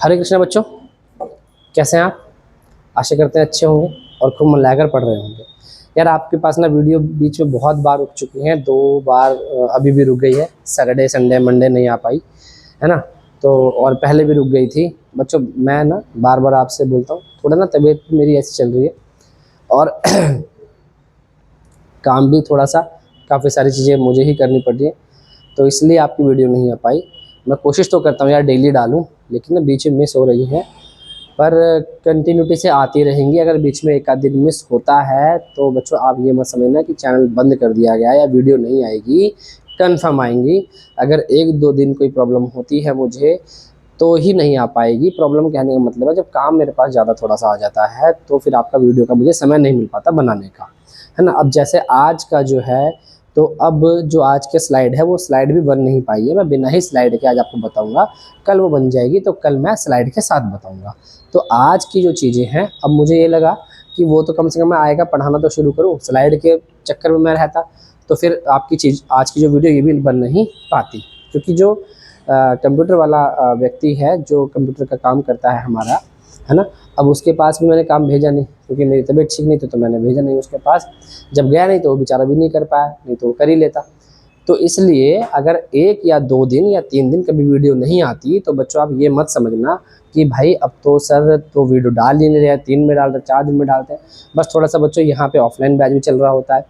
हरे कृष्णा बच्चों, कैसे हैं आप? आशा करते हैं अच्छे होंगे और खूब मन लगाकर पढ़ रहे होंगे। यार आपके पास ना वीडियो बीच में बहुत बार रुक चुकी हैं, 2 बार अभी भी रुक गई है। सैटरडे संडे मंडे नहीं आ पाई है ना, तो और पहले भी रुक गई थी। बच्चों मैं ना बार बार आपसे बोलता हूँ, थोड़ा ना तबीयत मेरी ऐसी चल रही है और काम भी थोड़ा सा, काफ़ी सारी चीज़ें मुझे ही करनी पड़ रही है, तो इसलिए आपकी वीडियो नहीं आ पाई। मैं कोशिश तो करता हूँ यार डेली डालूँ, लेकिन ना बीच में मिस हो रही है, पर कंटिन्यूटी से आती रहेंगी। अगर बीच में एक आध दिन मिस होता है तो बच्चों आप ये मत समझना कि चैनल बंद कर दिया गया है या वीडियो नहीं आएगी, कन्फर्म आएंगी। अगर 1-2 दिन कोई प्रॉब्लम होती है मुझे तो ही नहीं आ पाएगी। प्रॉब्लम कहने का मतलब है जब काम मेरे पास ज़्यादा थोड़ा सा आ जाता है तो फिर आपका वीडियो का मुझे समय नहीं मिल पाता बनाने का, है ना। अब जैसे आज का जो है, तो अब जो आज के स्लाइड है वो स्लाइड भी बन नहीं पाई है। मैं बिना ही स्लाइड के आज आपको बताऊंगा, कल वो बन जाएगी तो कल मैं स्लाइड के साथ बताऊंगा। तो आज की जो चीज़ें हैं, अब मुझे ये लगा कि वो तो कम से कम मैं आएगा पढ़ाना तो शुरू करूँ, स्लाइड के चक्कर में मैं रहता तो फिर आपकी चीज़ आज की जो वीडियो ये भी बन नहीं पाती। क्योंकि जो कंप्यूटर वाला व्यक्ति है जो कंप्यूटर का काम करता है हमारा, है ना, अब उसके पास भी मैंने काम भेजा नहीं क्योंकि मेरी तबीयत ठीक नहीं थी, तो मैंने भेजा नहीं उसके पास। जब गया नहीं तो वो बेचारा भी नहीं कर पाया, नहीं तो वो कर ही लेता। तो इसलिए अगर 1 या 2 दिन या 3 दिन कभी वीडियो नहीं आती तो बच्चों आप ये मत समझना कि भाई अब तो सर तो वीडियो डाल ही नहीं रहे, 3 में डाल रहे, 4 दिन में डालते हैं। बस थोड़ा सा बच्चों यहाँ पे ऑफलाइन बैच भी चल रहा होता है,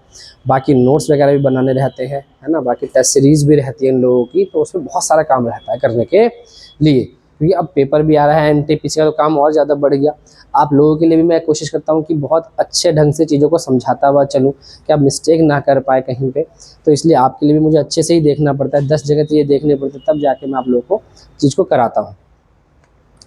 बाकी नोट्स वगैरह भी बनाने रहते हैं, है ना, बाकी टेस्ट सीरीज़ भी रहती है इन लोगों की, तो उसमें बहुत सारा काम रहता है करने के लिए। क्योंकि अब पेपर भी आ रहा है, एनटीपीसी का तो काम और ज़्यादा बढ़ गया। आप लोगों के लिए भी मैं कोशिश करता हूँ कि बहुत अच्छे ढंग से चीज़ों को समझाता हुआ चलूँ कि आप मिस्टेक ना कर पाए कहीं पे। तो इसलिए आपके लिए भी मुझे अच्छे से ही देखना पड़ता है, 10 जगह चीज़ें देखने पड़ते हैं, तब जाके मैं आप लोगों को चीज़ को कराता हूँ।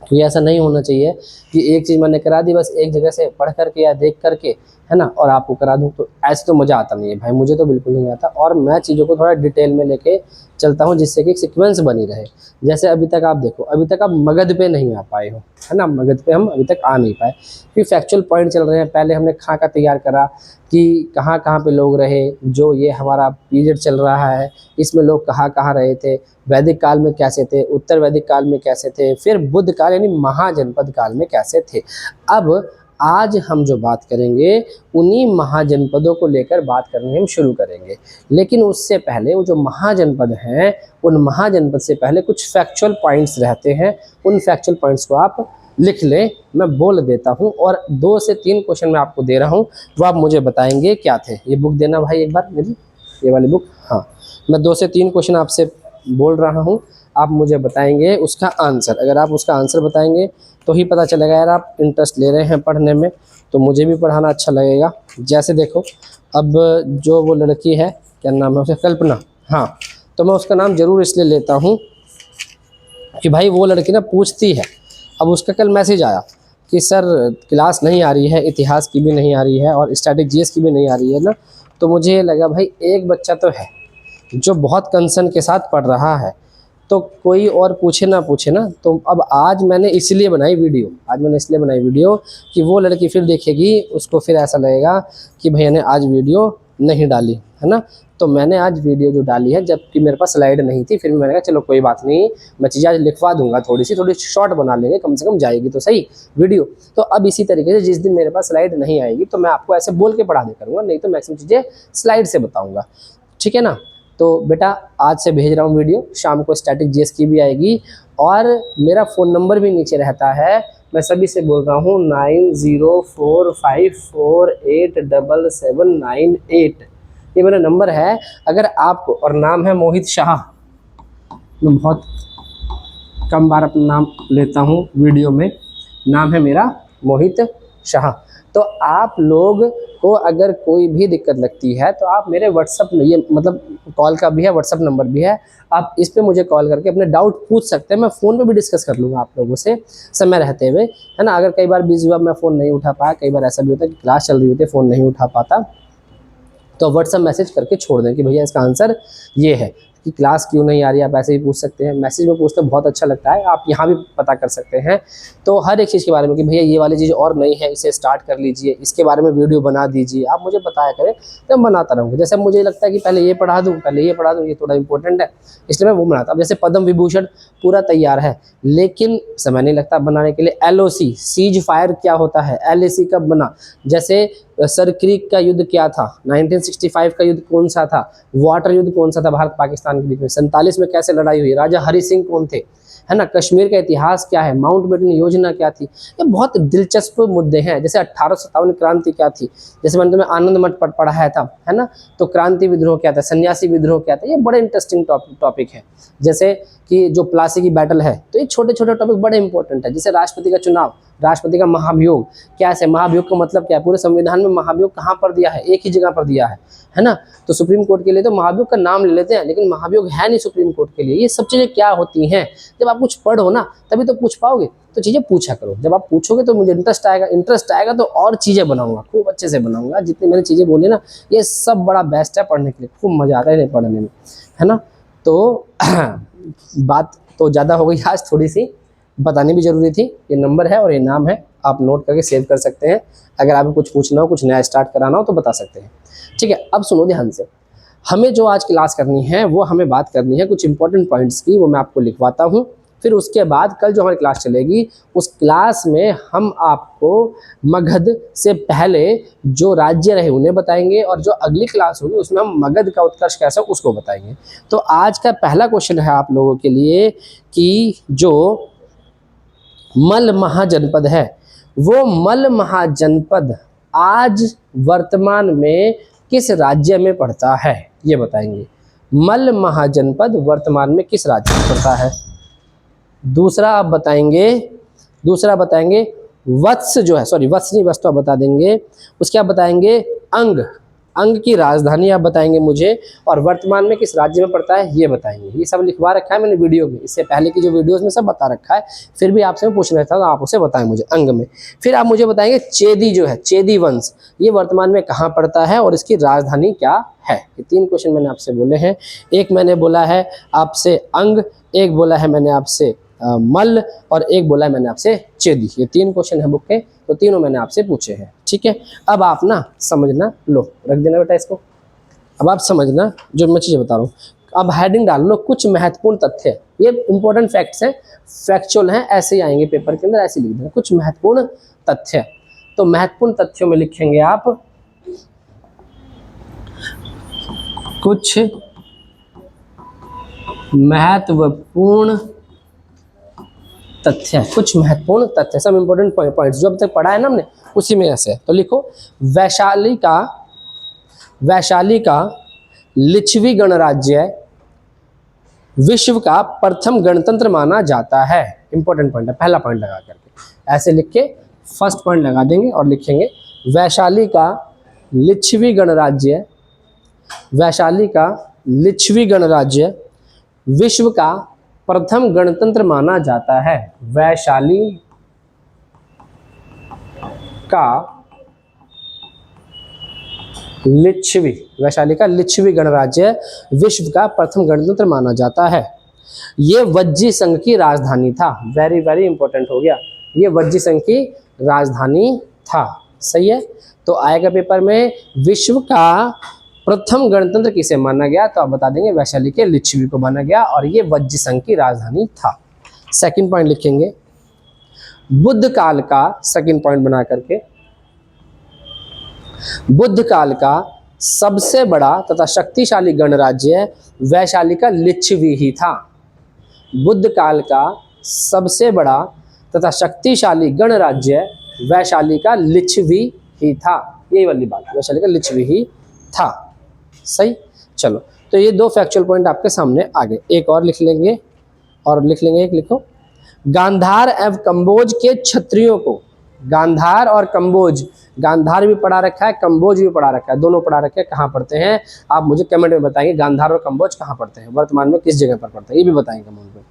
तो ये ऐसा नहीं होना चाहिए कि एक चीज़ मैंने करा दी बस एक जगह से पढ़ करके या देख करके, है ना, और आपको करा दूँ, तो ऐसे तो मज़ा आता नहीं है भाई, मुझे तो बिल्कुल नहीं आता। और मैं चीज़ों को थोड़ा डिटेल में लेके चलता हूँ जिससे कि एक सीक्वेंस बनी रहे। जैसे अभी तक आप देखो, अभी तक आप मगध पे नहीं आ पाए हो, है ना, मगध पे हम अभी तक आ नहीं पाए क्योंकि फैक्चुअल पॉइंट चल रहे हैं। पहले हमने खाका तैयार करा कि कहाँ कहाँ पे लोग रहे, जो ये हमारा पीरियड चल रहा है इसमें लोग कहाँ कहाँ रहे थे, वैदिक काल में कैसे थे, उत्तर वैदिक काल में कैसे थे, फिर बुद्ध काल यानी महाजनपद काल में कैसे थे। अब आज हम जो बात करेंगे उन्हीं महाजनपदों को लेकर बात करनी हम शुरू करेंगे। लेकिन उससे पहले वो जो महाजनपद हैं, उन महाजनपद से पहले कुछ फैक्चुअल पॉइंट्स रहते हैं, उन फैक्चुअल पॉइंट्स को आप लिख लें। मैं बोल देता हूँ और 2 से 3 क्वेश्चन मैं आपको दे रहा हूँ, वो आप मुझे बताएंगे क्या थे। ये बुक देना भाई एक बार मेरी, ये वाली बुक। हाँ, मैं 2 से 3 क्वेश्चन आपसे बोल रहा हूँ, आप मुझे बताएंगे उसका आंसर। अगर आप उसका आंसर बताएंगे तो ही पता चलेगा यार आप इंटरेस्ट ले रहे हैं पढ़ने में, तो मुझे भी पढ़ाना अच्छा लगेगा। जैसे देखो, अब जो वो लड़की है, क्या नाम है उसे, कल्पना, हाँ, तो मैं उसका नाम ज़रूर इसलिए लेता हूँ कि भाई वो लड़की ना पूछती है। अब उसका कल मैसेज आया कि सर क्लास नहीं आ रही है, इतिहास की भी नहीं आ रही है और स्टैटिक जीएस की भी नहीं आ रही है ना, तो मुझे ये लगा भाई एक बच्चा तो है जो बहुत कंसर्न के साथ पढ़ रहा है, तो कोई और पूछे ना पूछे ना। तो अब आज मैंने इसलिए बनाई वीडियो, कि वो लड़की फिर देखेगी, उसको फिर ऐसा लगेगा कि भैया ने आज वीडियो नहीं डाली, है ना। तो मैंने आज वीडियो जो डाली है, जबकि मेरे पास स्लाइड नहीं थी, फिर भी मैंने कहा चलो कोई बात नहीं, मैं चीज़ें आज लिखवा दूंगा, थोड़ी शॉर्ट बना लेंगे, कम से कम जाएगी तो सही वीडियो। तो अब इसी तरीके से जिस दिन मेरे पास स्लाइड नहीं आएगी तो मैं आपको ऐसे बोल के पढ़ा दे करूँगा, नहीं तो मैक्सिमम चीज़ें स्लाइड से बताऊँगा, ठीक है ना। तो बेटा आज से भेज रहा हूँ वीडियो, शाम को स्टैटिक जीएस की भी आएगी और मेरा फ़ोन नंबर भी नीचे रहता है। मैं सभी से बोल रहा हूँ 9045487798, ये मेरा नंबर है। अगर आपको, और नाम है मोहित शाह, मैं बहुत कम बार अपना नाम लेता हूँ वीडियो में, नाम है मेरा मोहित शाह। तो आप लोग को अगर कोई भी दिक्कत लगती है तो आप मेरे व्हाट्सअप, ये मतलब कॉल का भी है, व्हाट्सअप नंबर भी है, आप इस पे मुझे कॉल करके अपने डाउट पूछ सकते हैं। मैं फ़ोन पे भी डिस्कस कर लूँगा आप लोगों से समय रहते हुए, है ना। अगर कई बार बिजी हुआ, मैं फ़ोन नहीं उठा पाया, कई बार ऐसा भी होता है कि क्लास चल रही होती है, फ़ोन नहीं उठा पाता, तो व्हाट्सअप मैसेज करके छोड़ दें कि भैया इसका आंसर ये है। कि क्लास क्यों नहीं आ रही, आप ऐसे भी पूछ सकते हैं, मैसेज में पूछते बहुत अच्छा लगता है, आप यहाँ भी पता कर सकते हैं। तो हर एक चीज़ के बारे में कि भैया ये वाली चीज़ और नई है, इसे स्टार्ट कर लीजिए, इसके बारे में वीडियो बना दीजिए, आप मुझे बताया करें तो मैं बनाता रहूँगा। जैसे मुझे लगता है कि पहले ये पढ़ा दूँ, ये थोड़ा इंपॉर्टेंट है, इसलिए मैं वो बनाता हूँ। जैसे पद्म विभूषण पूरा तैयार है लेकिन समय नहीं लगता बनाने के लिए। LOC सीज फायर क्या होता है, LAC कब बना, जैसे सर क्रीक का युद्ध क्या था, 1965 का युद्ध कौन सा था, वाटर युद्ध कौन सा था भारत पाकिस्तान के बीच में, 47 में कैसे लड़ाई हुई, राजा हरि सिंह कौन थे, है ना, कश्मीर का इतिहास क्या है, माउंटबेटन योजना क्या थी, ये बहुत दिलचस्प मुद्दे हैं। जैसे 1857 क्रांति क्या थी, जैसे मैंने तुम्हें आनंद मठ पढ़ाया था, है ना, तो क्रांति विद्रोह क्या था, सन्यासी विद्रोह क्या था, ये बड़े इंटरेस्टिंग टॉपिक है। जैसे कि जो प्लासी की बैटल है, तो ये छोटे छोटे टॉपिक बड़े इंपॉर्टेंट है। जैसे राष्ट्रपति का चुनाव, राष्ट्रपति का महाभियोग क्या है, महाभियोग का मतलब क्या है, पूरे संविधान में महाभियोग कहाँ पर दिया है, एक ही जगह पर दिया है ना। तो सुप्रीम कोर्ट के लिए तो महाभियोग का नाम ले लेते हैं, लेकिन महाभियोग है नहीं सुप्रीम कोर्ट के लिए। ये सब चीज़ें क्या होती हैं, जब आप कुछ पढ़ो ना तभी तो पूछ पाओगे, तो चीज़ें पूछा करो। जब आप पूछोगे तो मुझे इंटरेस्ट आएगा तो और चीज़ें बनाऊंगा, खूब अच्छे से बनाऊंगा। जितनी मैंने चीज़ें बोली ना, ये सब बड़ा बेस्ट है पढ़ने के लिए, खूब मज़ा आता है पढ़ने में, है ना। तो बात तो ज़्यादा हो गई आज, थोड़ी सी बतानी भी ज़रूरी थी। ये नंबर है और ये नाम है, आप नोट करके सेव कर सकते हैं। अगर आपको कुछ पूछना हो, कुछ नया स्टार्ट कराना हो तो बता सकते हैं, ठीक है। अब सुनो ध्यान से, हमें जो आज क्लास करनी है वो हमें बात करनी है कुछ इंपॉर्टेंट पॉइंट्स की, वो मैं आपको लिखवाता हूँ। फिर उसके बाद कल जो हमारी क्लास चलेगी, उस क्लास में हम आपको मगध से पहले जो राज्य रहे उन्हें बताएंगे, और जो अगली क्लास होगी उसमें हम मगध का उत्कर्ष कैसा उसको बताएंगे। तो आज का पहला क्वेश्चन है आप लोगों के लिए कि जो मल महाजनपद है, वो मल महाजनपद आज वर्तमान में किस राज्य में पड़ता है, ये बताएंगे। मल महाजनपद वर्तमान में किस राज्य में पड़ता है। दूसरा बताएंगे वत्स जो है, सॉरी वत्स नहीं, वत्स तो आप बता देंगे। उसके आप बताएंगे अंग की राजधानी आप बताएंगे मुझे, और वर्तमान में किस राज्य में पड़ता है ये बताएंगे। ये सब लिखवा रखा है मैंने वीडियो में, इससे पहले की जो वीडियोस में सब बता रखा है, फिर भी आपसे मैं पूछ रहा था तो आप उसे बताएं मुझे अंग में। फिर आप मुझे बताएंगे चेदी जो है, चेदी वंश, ये वर्तमान में कहाँ पड़ता है और इसकी राजधानी क्या है। ये 3 क्वेश्चन मैंने आपसे बोले हैं। एक मैंने बोला है आपसे अंग, एक बोला है मैंने आपसे मल, और एक बोला है मैंने आपसे चेदी। ये 3 क्वेश्चन है बुक के, तो तीनों मैंने आपसे पूछे हैं, ठीक है। अब आप ना समझना, लो रख देना बेटा इसको। अब आप समझना जो मैं चीज़ें बता रहा हूँ। अब हेडिंग डाल लो कुछ महत्वपूर्ण तथ्य, ये इंपॉर्टेंट फैक्ट्स हैं, फैक्चुअल हैं, ऐसे ही आएंगे पेपर के अंदर, ऐसे लिख देना कुछ महत्वपूर्ण तथ्य। तो महत्वपूर्ण तथ्यों में लिखेंगे आप कुछ महत्वपूर्ण तथ्य, कुछ महत्वपूर्ण तथ्य, सब इंपॉर्टेंट पॉइंट्स जो अब तक पढ़ा है ना हमने, उसी में ऐसे है। तो लिखो वैशाली का लिच्छवी गणराज्य विश्व का प्रथम गणतंत्र माना जाता है। इंपॉर्टेंट पॉइंट है, पहला पॉइंट लगा करके ऐसे लिख के फर्स्ट पॉइंट लगा देंगे और लिखेंगे वैशाली का लिच्छवी गणराज्य विश्व का प्रथम गणतंत्र माना जाता है। वैशाली का लिच्छवी गणराज्य विश्व का प्रथम गणतंत्र माना जाता है। ये वज्जी संघ की राजधानी था। वेरी वेरी इंपॉर्टेंट हो गया, ये वज्जी संघ की राजधानी था। सही है। तो आएगा पेपर में विश्व का प्रथम गणतंत्र किसे माना गया, तो आप बता देंगे वैशाली के लिच्छवी को माना गया, और ये वज्जी संघ की राजधानी था। सेकंड पॉइंट लिखेंगे बुद्ध काल का, सेकंड पॉइंट बना करके बुद्ध काल का सबसे बड़ा तथा शक्तिशाली गणराज्य वैशाली का लिच्छवी ही था। बुद्ध काल का सबसे बड़ा तथा शक्तिशाली गणराज्य वैशाली का लिच्छवी ही था। यही वाली बात, वैशाली का लिच्छवी ही था। सही। चलो, तो ये 2 फैक्चुअल पॉइंट आपके सामने आ गए। एक और लिख लेंगे, एक लिखो। गांधार एवं कंबोज के क्षत्रियों को, गांधार और कंबोज, गांधार भी पढ़ा रखा है, कंबोज भी पढ़ा रखा है, दोनों पढ़ा रखे हैं। कहाँ पढ़ते हैं आप मुझे कमेंट में बताएंगे, गांधार और कंबोज कहाँ पढ़ते हैं, वर्तमान में किस जगह पर पढ़ते हैं, ये भी बताएंगे कमेंट में।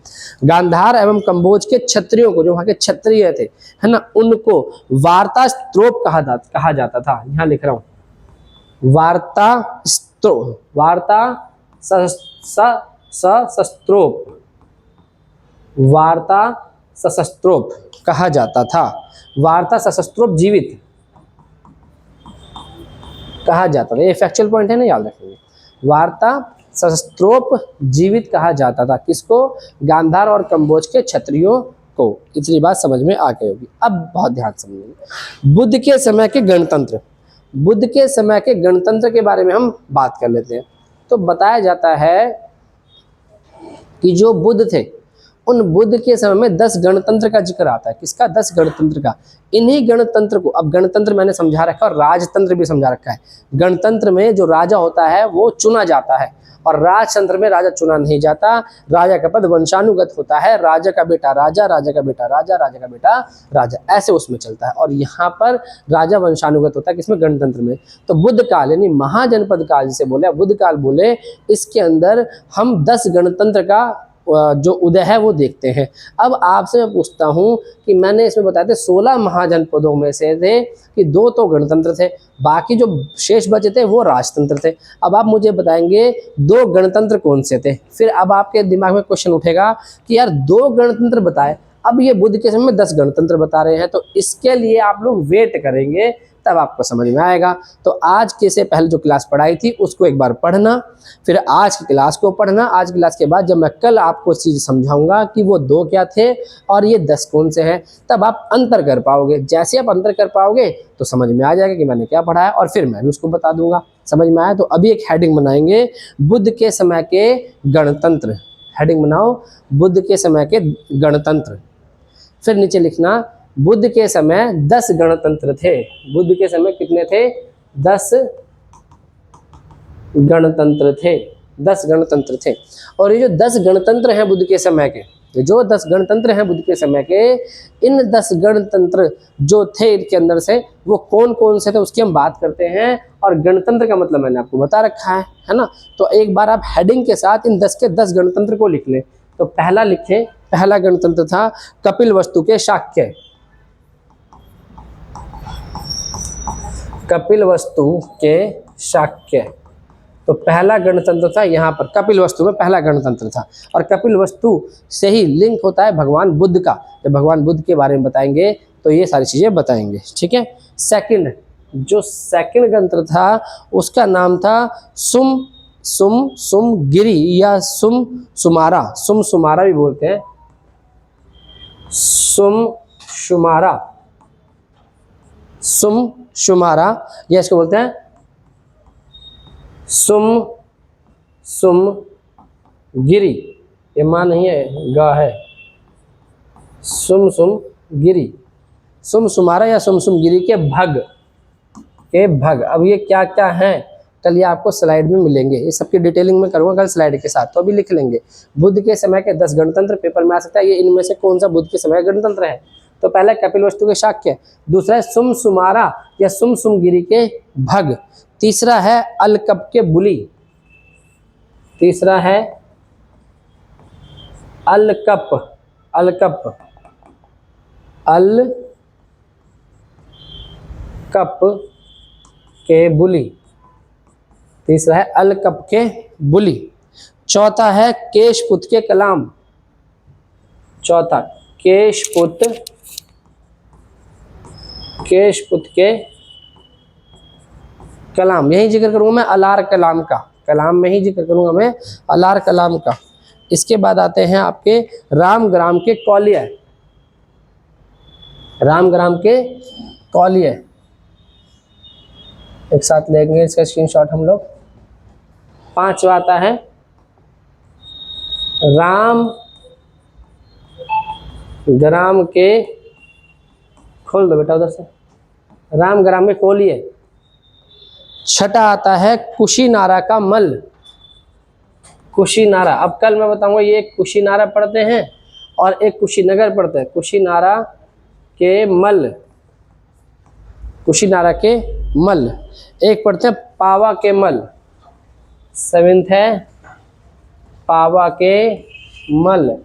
गांधार एवं कंबोज के क्षत्रियों को, जो वहाँ के क्षत्रिय थे, है ना, उनको वार्ता स्त्रोप कहा जाता था। यहाँ लिख रहा हूँ वार्ता सशस्त्रोप, वार्ता सशस्त्रोप कहा जाता था। वार्ता सशस्त्रोप जीवित कहा जाता था। ये फैक्चुअल पॉइंट है ना, याद रखेंगे। वार्ता सशस्त्रोप जीवित कहा जाता था किसको? गांधार और कंबोज के क्षत्रियों को। इतनी बात समझ में आ गई होगी। अब बहुत ध्यान समझिए, बुद्ध के समय के गणतंत्र। बुद्ध के समय के गणतंत्र के बारे में हम बात कर लेते हैं। तो बताया जाता है कि जो बुद्ध थे, उन बुद्ध के समय में 10 गणतंत्र का जिक्र आता है। किसका? 10 गणतंत्र का। इन्हीं गणतंत्र को, अब गणतंत्र मैंने समझा रखा है और राजतंत्र भी समझा रखा है। गणतंत्र में जो राजा होता है वो चुना जाता है, और राजतंत्र में राजा चुना नहीं जाता। राजा का पद वंशानुगत होता है। राजा का बेटा राजा, राजा का बेटा राजा, राजा का बेटा राजा, ऐसे उसमें चलता है। और यहाँ पर राजा वंशानुगत होता है किसमें? गणतंत्र में। तो बुद्ध काल यानी महाजनपद काल जिसे बोले, बुद्ध काल बोले, इसके अंदर हम 10 गणतंत्र का जो उदय है वो देखते हैं। अब आपसे मैं पूछता हूं कि मैंने इसमें बताया थे 16 महाजनपदों में से थे कि 2 तो गणतंत्र थे, बाकी जो शेष बचे थे वो राजतंत्र थे। अब आप मुझे बताएंगे 2 गणतंत्र कौन से थे। फिर अब आपके दिमाग में क्वेश्चन उठेगा कि यार 2 गणतंत्र बताए, अब ये बुद्ध के समय में 10 गणतंत्र बता रहे हैं, तो इसके लिए आप लोग वेट करेंगे तब आपको समझ में आएगा। तो आज के से पहले जो क्लास पढ़ाई थी उसको एक बार पढ़ना, फिर आज की क्लास को पढ़ना। आज की क्लास के बाद जब मैं कल आपको चीज़ समझाऊंगा कि वो 2 क्या थे और ये 10 कौन से हैं, तब आप अंतर कर पाओगे। जैसे आप अंतर कर पाओगे तो समझ में आ जाएगा कि मैंने क्या पढ़ा है, और फिर मैं भी उसको बता दूंगा। समझ में आया? तो अभी एक हेडिंग बनाएंगे, बुद्ध के समय के गणतंत्र। हेडिंग बनाओ, बुद्ध के समय के गणतंत्र। फिर नीचे लिखना, बुद्ध के समय 10 गणतंत्र थे। बुद्ध के समय कितने थे? 10 गणतंत्र थे। 10 गणतंत्र थे। और ये जो 10 गणतंत्र हैं बुद्ध के समय के, जो 10 गणतंत्र हैं बुद्ध के समय के, इन 10 गणतंत्र जो थे इनके अंदर से वो कौन कौन से थे उसकी हम बात करते हैं। और गणतंत्र का मतलब मैंने आपको बता रखा है ना। तो एक बार आप हेडिंग के साथ इन 10 के 10 गणतंत्र को लिख लें। तो पहला लिखें, पहला गणतंत्र था कपिलवस्तु के शाक्य। कपिलवस्तु के शाक्य, तो पहला गणतंत्र था यहाँ पर कपिलवस्तु में पहला गणतंत्र था। और कपिलवस्तु से ही लिंक होता है भगवान बुद्ध का। जब भगवान बुद्ध के बारे में बताएंगे तो ये सारी चीज़ें बताएंगे, ठीक है। सेकंड, जो सेकंड गणतंत्र था उसका नाम था सुमगिरी या सुमारा। सुमारा भी बोलते हैं, सुमारा, या इसको बोलते हैं सुमगिरी। ये माँ नहीं है, गा है। सुमगिरी, सुमारा या सुमगिरी के भग। अब ये क्या क्या हैं कल ये आपको स्लाइड में मिलेंगे। ये सबकी डिटेलिंग में करूँगा कल स्लाइड के साथ, तो अभी लिख लेंगे। बुद्ध के समय के 10 गणतंत्र पेपर में आ सकता है, ये इनमें से कौन सा बुद्ध के समय का गणतंत्र है। तो पहला कपिलवस्तु के शाक्य, दूसरा है सुमारा या सुमगिरी के भग, तीसरा है अलकप के बुली, तीसरा है अलकप के बुली, तीसरा है अलकप के बुली, चौथा है केशपुत के कलाम, चौथा केशपुत के कलाम। यही जिक्र करूंगा मैं अलार कलाम का, कलाम में ही जिक्र करूंगा मैं अलार कलाम का। इसके बाद आते हैं आपके रामग्राम के कौलिय, रामग्राम के कौलिय। एक साथ लेंगे इसका स्क्रीनशॉट हम लोग। पांचवा आता है रामग्राम के, खोल दो बेटा उधर से, रामग्राम में कौलिय। छठा आता है कुशीनारा का मल, कुशीनारा। अब कल मैं बताऊंगा ये एक कुशीनारा पढ़ते हैं और एक कुशीनगर पढ़ते हैं। कुशीनारा के मल, कुशीनारा के मल। एक पढ़ते हैं पावा के मल, 7th है पावा के मल।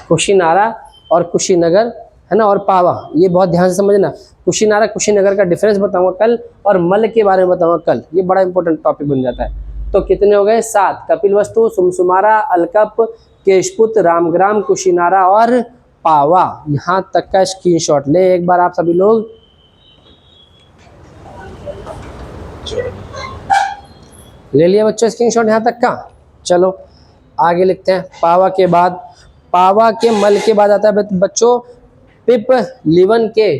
कुशीनारा और कुशीनगर है ना, और पावा, ये बहुत ध्यान से समझना। कुशीनारा कुशीनगर का डिफरेंस बताऊंगा कल, और मल के बारे में बताऊंगा कल। ये बड़ा इंपॉर्टेंट टॉपिक बन जाता है। तो कितने हो गए 7। कपिलवस्तु, सुमसुमारा, अलकप, केशपुत, रामग्राम, कुशिनारा और पावा। यहाँ तक का स्क्रीनशॉट ले एक बार आप सभी लोग। ले लिया बच्चों स्क्रीनशॉट यहाँ तक का। चलो आगे लिखते हैं। पावा के बाद, पावा के मल के बाद आता है बच्चों पिपलिवन के,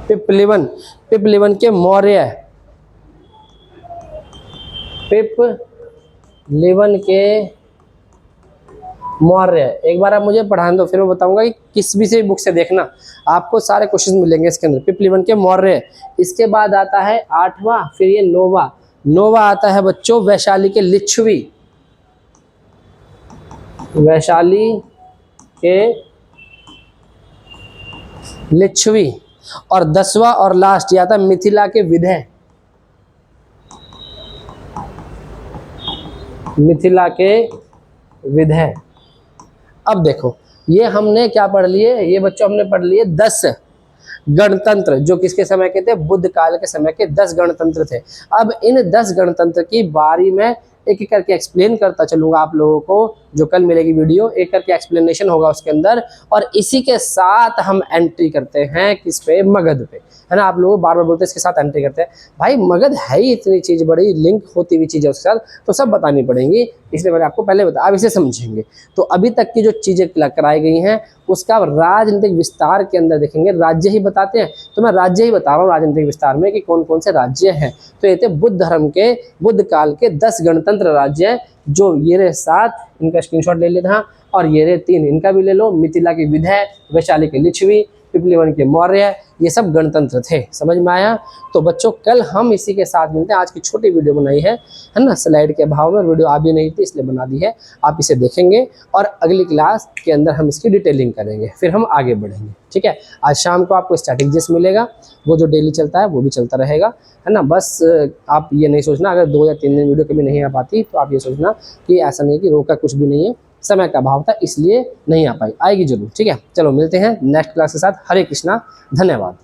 पिपलिवन के मौर्य, पिपलिवन के मौर्य। एक बार आप मुझे पढ़ा दो, फिर मैं बताऊंगा कि किस भी से बुक से देखना, आपको सारे क्वेश्चन मिलेंगे इसके अंदर। पिपलिवन के मौर्य। इसके बाद आता है 8वां, फिर ये 9वां। 9वां आता है बच्चों वैशाली के लिच्छवी, वैशाली के लिच्छवी। और 10वां और लास्ट ये आता है मिथिला के विधय, मिथिला के विधय। अब देखो ये हमने क्या पढ़ लिए, ये बच्चों हमने पढ़ लिए 10 गणतंत्र, जो किसके समय के थे, बुद्ध काल के समय के 10 गणतंत्र थे। अब इन 10 गणतंत्र की बारी में एक एक करके एक्सप्लेन करता चलूंगा आप लोगों को। जो कल मिलेगी वीडियो, एक करके एक्सप्लेनेशन होगा उसके अंदर। और इसी के साथ हम एंट्री करते हैं किस पे, मगध पे, है ना। आप लोग बार बार बोलते हैं इसके साथ एंट्री करते हैं, भाई मगध है ही इतनी चीज, बड़ी लिंक होती हुई चीज है उसके साथ, तो सब बतानी पड़ेंगी, इसलिए मैंने आपको पहले बताया। आप इसे समझेंगे तो अभी तक की जो चीजें कराई गई हैं उसका राजनीतिक विस्तार के अंदर देखेंगे। राज्य ही बताते हैं तो मैं राज्य ही बता रहा हूँ राजनीतिक विस्तार में कि कौन कौन से राज्य हैं। तो ये थे बुद्ध धर्म के, बुद्ध काल के 10 गणतंत्र राज्य हैं, जो ये रहे 7, इनका स्क्रीनशॉट ले लेना। और ये रहे 3, इनका भी ले लो। मिथिला के विधय, वैशाली के लिच्छवी, पिपलिवन के मौर्य, ये सब गणतंत्र थे। समझ में आया। तो बच्चों कल हम इसी के साथ मिलते हैं। आज की छोटी वीडियो बनाई है ना, स्लाइड के अभाव में वीडियो आ भी नहीं थी इसलिए बना दी है। आप इसे देखेंगे और अगली क्लास के अंदर हम इसकी डिटेलिंग करेंगे, फिर हम आगे बढ़ेंगे। ठीक है। आज शाम को आपको स्टैटिक जिस मिलेगा, वो जो डेली चलता है वो भी चलता रहेगा, है ना। बस आप ये नहीं सोचना अगर 2 या 3 दिन वीडियो कभी नहीं आ पाती तो आप ये सोचना कि ऐसा नहीं कि रोका कुछ भी नहीं है, समय का अभाव था इसलिए नहीं आ पाई, आएगी जरूर। ठीक है। चलो मिलते हैं नेक्स्ट क्लास के साथ। हरे कृष्णा, धन्यवाद।